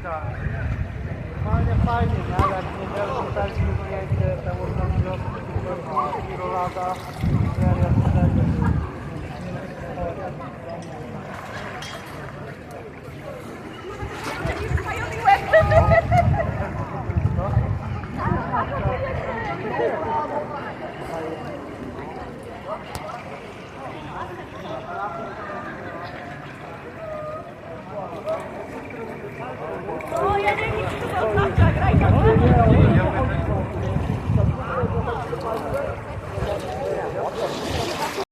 Tak. Fajnie, fajnie, nie? Jak nie też zdjęcie, to można wziąć rolada, seria z tego. O, ja nie wiem, czy to znaczy, graj na